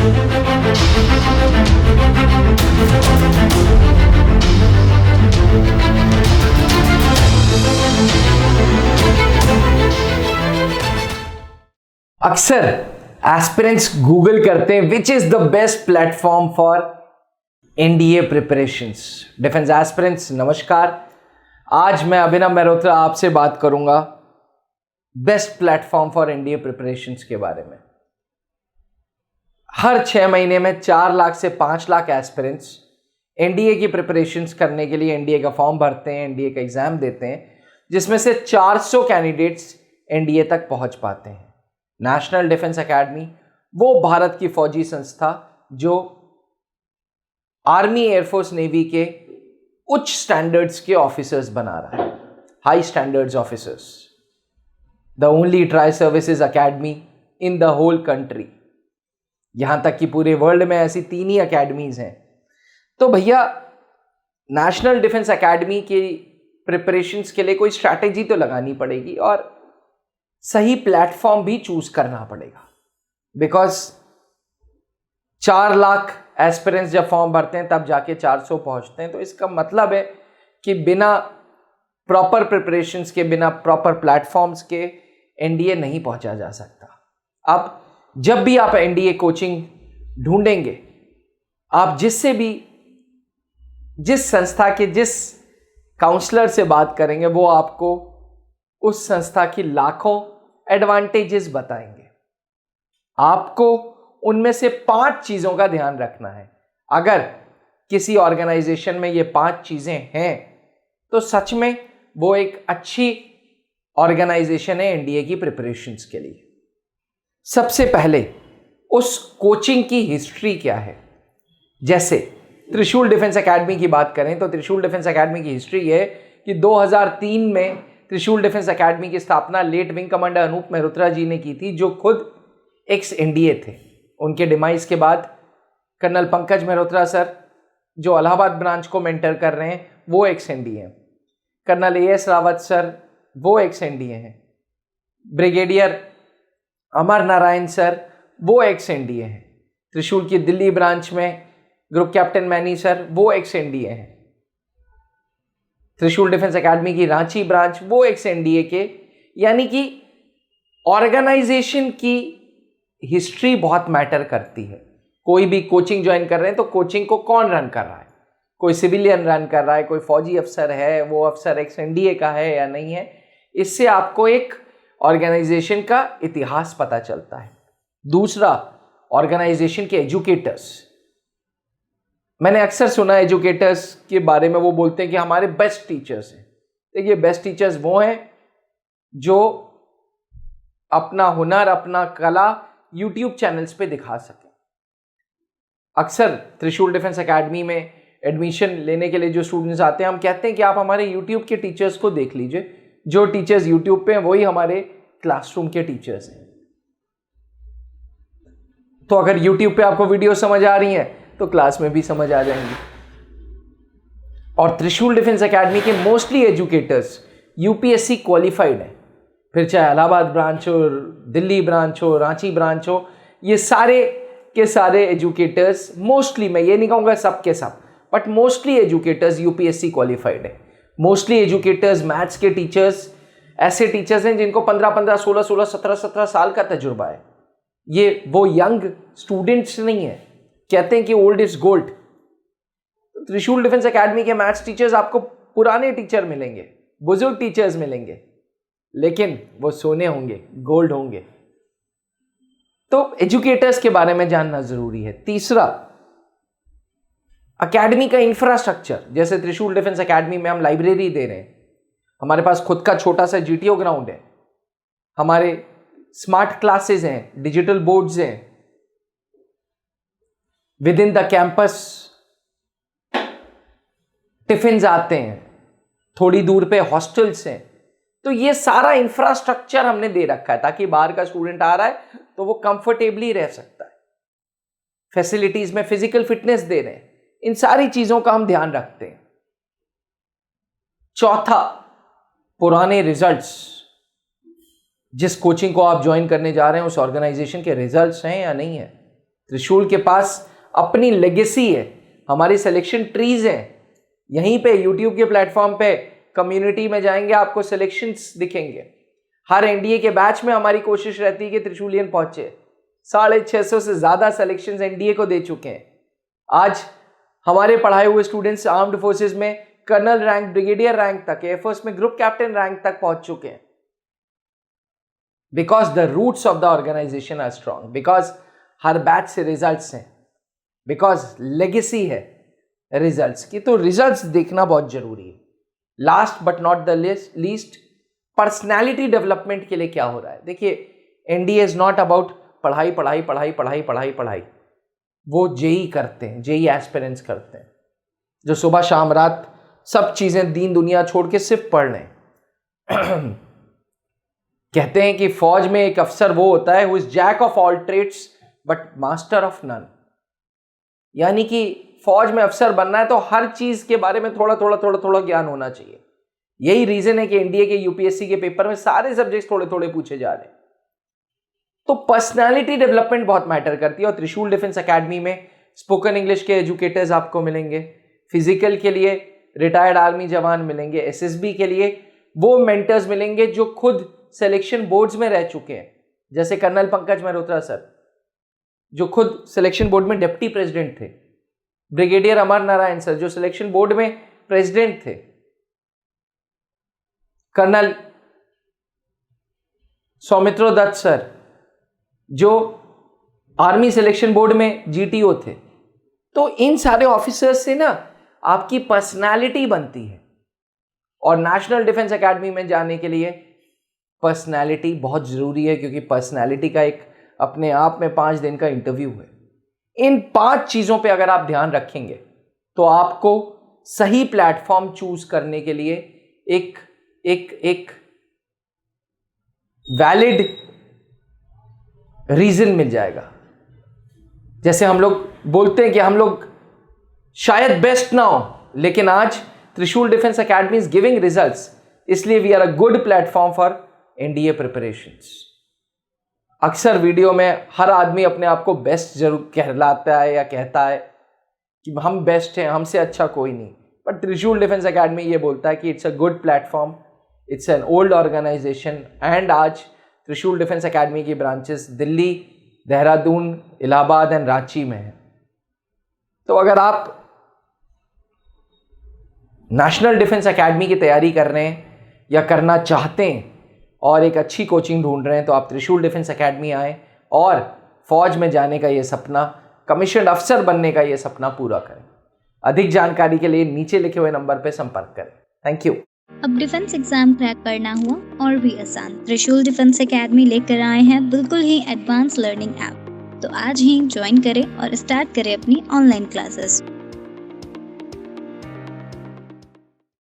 अक्सर aspirants Google करते हैं which is the best platform for NDA preparations. Defence aspirants नमस्कार, आज मैं अभिनव मेहरोत्रा आपसे बात करूंगा best platform for NDA preparations के बारे में। हर 6 महीने में 4 लाख से 5 लाख एस्पिरेंट्स एनडीए की प्रिपरेशंस करने के लिए एनडीए का फॉर्म भरते हैं, एनडीए का एग्जाम देते हैं, जिसमें से 400 कैंडिडेट्स एनडीए तक पहुंच पाते हैं। नेशनल डिफेंस एकेडमी वो भारत की फौजी संस्था जो आर्मी, एयरफोर्स, नेवी के उच्च स्टैंडर्ड्स के ऑफिसर्स बना रहा है, high standards officers. The only tri services academy in the whole country. यहां तक कि पूरे वर्ल्ड में ऐसी 3 ही एकेडमीज हैं। तो भैया, नेशनल डिफेंस एकेडमी की प्रिपरेशंस के लिए कोई स्ट्रैटेजी तो लगानी पड़ेगी और सही प्लेटफॉर्म भी चूज करना पड़ेगा। बिकॉज 4 लाख एस्पिरेंट्स जब फॉर्म भरते हैं तब जाके 400 पहुंचते हैं, तो इसका मतलब है कि बिना प्रॉपर प्रिपरेशंस के, बिना प्रॉपर प्लेटफॉर्म्स के एनडीए नहीं पहुंचा जा सकता। अब जब भी आप एनडीए कोचिंग ढूंढेंगे, आप जिस संस्था के जिस काउंसलर से बात करेंगे, वो आपको उस संस्था की लाखों एडवांटेजेस बताएंगे। आपको उनमें से 5 चीजों का ध्यान रखना है। अगर किसी ऑर्गेनाइजेशन में ये 5 चीजें हैं तो सच में वो एक अच्छी ऑर्गेनाइजेशन है एनडीए की प्रिपरेशंस के लिए। सबसे पहले उस कोचिंग की हिस्ट्री क्या है। जैसे त्रिशूल डिफेंस एकेडमी की बात करें तो त्रिशूल डिफेंस एकेडमी की हिस्ट्री है कि 2003 में त्रिशूल डिफेंस एकेडमी की स्थापना late wing commander Anoop Mehrotra ji ने की थी, जो खुद एक्स एनडीए थे। उनके डिमाइस के बाद कर्नल पंकज मेहरोत्रा सर, जो इलाहाबाद ब्रांच को मेंटर कर रहे हैं, वो एक्स एनडीए हैं। कर्नल एएस रावत सर, वो एक्स एनडीए हैं। ब्रिगेडियर अमर नारायण सर, वो एक्स एनडीए हैं। त्रिशूल की दिल्ली ब्रांच में ग्रुप कैप्टन मैनी सर, वो एक्स एनडीए हैं। त्रिशूल डिफेंस एकेडमी की रांची ब्रांच, वो एक्स एनडीए के। यानी कि ऑर्गेनाइजेशन की हिस्ट्री बहुत मैटर करती है। कोई भी कोचिंग ज्वाइन कर रहे हैं तो कोचिंग को कौन रन कर रहा है, कोई सिविलियन रन कर रहा है, कोई फौजी अफसर है, वो अफसर एक्स एनडीए का है या नहीं है, इससे आपको एक ऑर्गेनाइजेशन का इतिहास पता चलता है। दूसरा, ऑर्गेनाइजेशन के एजुकेटर्स। मैंने अक्सर सुना एजुकेटर्स के बारे में, वो बोलते हैं कि हमारे बेस्ट टीचर्स हैं। देखिए, बेस्ट टीचर्स वो हैं जो अपना हुनर, अपना कला यूट्यूब चैनल्स पे दिखा सकें। अक्सर त्रिशूल डिफेंस एकेडमी में एडमिशन लेने के लिए जो स्टूडेंट्स आते हैं, हम कहते हैं कि आप हमारे यूट्यूब के टीचर्स को देख लीजिए। जो टीचर्स यूट्यूब पे हैं वही हमारे क्लासरूम के टीचर्स हैं। तो अगर यूट्यूब पे आपको वीडियो समझ आ रही है तो क्लास में भी समझ आ जाएंगी। और त्रिशूल डिफेंस एकेडमी के मोस्टली एजुकेटर्स यूपीएससी क्वालिफाइड हैं। फिर चाहे इलाहाबाद ब्रांच हो, दिल्ली ब्रांच हो, रांची ब्रांच हो, ये सारे के सारे एजुकेटर्स मोस्टली, मैं ये नहीं कहूँगा सब के सब, but mostly educators UPSC qualified है। मोस्टली एजुकेटर्स, मैथ्स के टीचर्स, ऐसे टीचर्स हैं जिनको 15-15, 16-16, 17-17 साल का तजुर्बा है। ये वो यंग स्टूडेंट्स नहीं है। कहते हैं कि ओल्ड इज गोल्ड। त्रिशूल डिफेंस एकेडमी के मैथ्स टीचर्स आपको पुराने टीचर मिलेंगे, बुजुर्ग टीचर्स मिलेंगे, लेकिन वो सोने होंगे, गोल्ड होंगे। तो एजुकेटर्स के बारे में जानना जरूरी है। तीसरा, एकेडमी का इंफ्रास्ट्रक्चर। जैसे त्रिशूल डिफेंस एकेडमी में हम लाइब्रेरी दे रहे हैं, हमारे पास खुद का छोटा सा जीटीओ ग्राउंड है, हमारे स्मार्ट क्लासेस हैं, डिजिटल बोर्ड्स हैं, with in the campus tiffins आते हैं, थोड़ी दूर पे हॉस्टल्स हैं। तो ये सारा इंफ्रास्ट्रक्चर हमने दे रखा है ताकि बाहर का स्टूडेंट आ रहा है तो वो कंफर्टेबली रह सकता है। फैसिलिटीज में फिजिकल फिटनेस दे रहे हैं, इन सारी चीजों का हम ध्यान रखते हैं। चौथा, पुराने रिजल्ट्स। जिस कोचिंग को आप ज्वाइन करने जा रहे हैं उस ऑर्गेनाइजेशन के रिजल्ट्स हैं या नहीं है। त्रिशूल के पास अपनी लेगेसी है, हमारी सिलेक्शन ट्रीज हैं। यहीं पे यूट्यूब के प्लेटफॉर्म पे कम्युनिटी में जाएंगे, आपको सिलेक्शंस दिखेंगे। हर एनडीए के बैच में हमारी कोशिश रहती है कि त्रिशूलियन पहुंचे। 650 से ज्यादा सिलेक्शंस एनडीए को दे चुके हैं। आज हमारे पढ़ाए हुए स्टूडेंट्स आर्म्ड फोर्सेस में कर्नल रैंक, ब्रिगेडियर रैंक तक, एयरफोर्स में ग्रुप कैप्टन रैंक तक पहुंच चुके हैं। Because the roots of the organisation are strong, because हर बैच से रिजल्ट्स हैं, बिकॉज लेगेसी है रिजल्ट्स की। तो रिजल्ट्स देखना बहुत जरूरी है। Last but not the least, personality development के लिए क्या हो रहा है। देखिए, एनडीए इज नॉट अबाउट पढ़ाई पढ़ाई पढ़ाई पढ़ाई पढ़ाई पढ़ाई। वो जेई करते हैं, जेई एस्पिरेंट्स करते हैं, जो सुबह शाम रात सब चीजें दीन दुनिया छोड़ के सिर्फ पढ़ रहे हैं। कहते हैं कि फौज में एक अफसर वो होता है who is jack of all trades but master of none. यानी कि फौज में अफसर बनना है तो हर चीज के बारे में थोड़ा थोड़ा थोड़ा थोड़ा ज्ञान होना चाहिए। यही रीजन है कि एनडीए के यूपीएससी के पेपर में सारे सब्जेक्ट्स थोड़े थोड़े पूछे जा रहे हैं। तो पर्सनालिटी डेवलपमेंट बहुत मैटर करती है। और त्रिशूल डिफेंस एकेडमी में स्पोकन इंग्लिश के एजुकेटर्स आपको मिलेंगे, फिजिकल के लिए रिटायर्ड आर्मी जवान मिलेंगे, एसएसबी के लिए वो मेंटर्स मिलेंगे जो खुद सिलेक्शन बोर्ड्स में रह चुके हैं, जैसे कर्नल पंकज मल्होत्रा सर जो खुद सिलेक्शन बोर्ड में डिप्टी प्रेसिडेंट थे, ब्रिगेडियर अमर नारायण सर जो सिलेक्शन बोर्ड में प्रेसिडेंट थे, कर्नल सौमित्रो दत्त सर जो आर्मी सिलेक्शन बोर्ड में जीटीओ थे। तो इन सारे ऑफिसर्स से ना आपकी पर्सनालिटी बनती है। और नेशनल डिफेंस एकेडमी में जाने के लिए पर्सनालिटी बहुत जरूरी है, क्योंकि पर्सनालिटी का एक अपने आप में 5 दिन का इंटरव्यू है। इन 5 चीजों पे अगर आप ध्यान रखेंगे तो आपको सही प्लेटफॉर्म चूज करने के लिए एक वैलिड रीजन मिल जाएगा। जैसे हम लोग बोलते हैं कि हम लोग शायद बेस्ट ना हो, लेकिन आज Trishul defence academy is giving results, इसलिए we are a good platform for NDA preparations. अक्सर वीडियो में हर आदमी अपने आप को बेस्ट जरूर कहलाता है या कहता है कि हम बेस्ट हैं, हमसे अच्छा कोई नहीं। बट त्रिशूल डिफेंस एकेडमी ये बोलता है कि it's a good platform, it's an old organisation. And आज त्रिशूल डिफेंस एकेडमी की ब्रांचेस दिल्ली, देहरादून, इलाहाबाद एंड रांची में है। तो अगर आप नेशनल डिफेंस एकेडमी की तैयारी कर रहे हैं या करना चाहते हैं और एक अच्छी कोचिंग ढूंढ रहे हैं, तो आप त्रिशूल डिफेंस एकेडमी आएँ और फौज में जाने का ये सपना, कमीशन अफसर बनने का ये सपना पूरा करें। अधिक जानकारी के लिए नीचे लिखे हुए नंबर पर संपर्क करें। Thank you. अब डिफेंस एग्जाम क्रैक करना हुआ और भी आसान, त्रिशूल डिफेंस एकेडमी लेकर आए हैं बिल्कुल ही एडवांस लर्निंग ऐप। तो आज ही ज्वाइन करें और स्टार्ट करें अपनी ऑनलाइन क्लासेस।